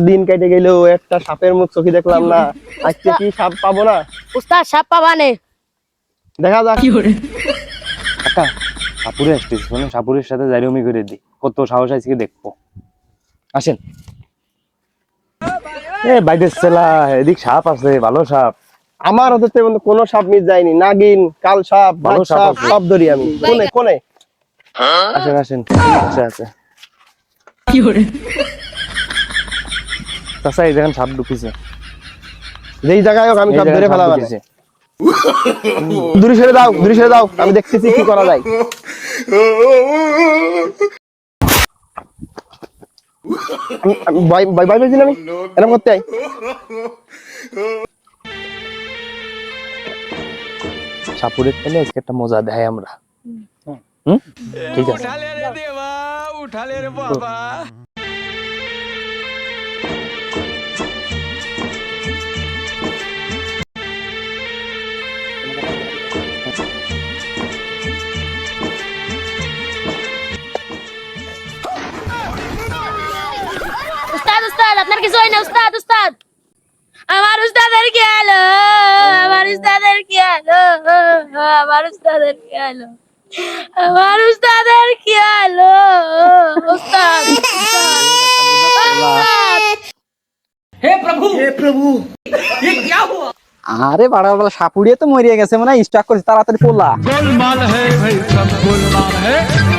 দিন কেটে গেলেও একটা সাপের মুখ চোখে দেখলাম না। আজকে কি সাপ পাবো না? উস্তাদ সাপ পাবানে দেখা যাক। কাকা সাপুরে আসতেছি, মানে সাপুরের সাথে জারিমি করে দিই, কত সাহস আজকে দেখবো। আসেন। এ বাইরের ছেলা, এদিক সাপ আছে, ভালো সাপ। আমার হাতে কোনো সাপ মিস যায়নি। নাগিন, কাল সাপ, ভালো ভালো সাপ সাপ আছে। সব ধরি আমি। কোনে কোনে আসেন আসেন, আচ্ছা আচ্ছা। চাচা এই দেখেন সাপ ঢুকেছে, যেই জায়গায় হোক আমি এই সাপ জায়গায় ধরে সাপ ফেলাবো। ঢুকেছে। দূরে সরে দাও, দূরে সরে দাও, আমি দেখতেছি কি করা যায়। ভয় পেয়েছি না আমি, এরকম করতে আই। সাপুরের তেলে আজকে একটা মজা দেয় আমরা। হুম, ঠিক আছে। উস্তাদ উস্তাদ আপনার কিছু হয় না উস্তাদ উস্তাদ আমার উস্তাদের কি হলো আমার উস্তাদের কি হলো আমার উস্তাদের কি হলো আমার উস্তাদের কি হলো উস্তাদ আরে বাড়া বাড়া সাপুড়িয়ে তো মরিয়ে গেছে, মানে স্টক করছে, তাড়াতাড়ি পোলা। गोलमाल है भाई, सब गोलमाल है।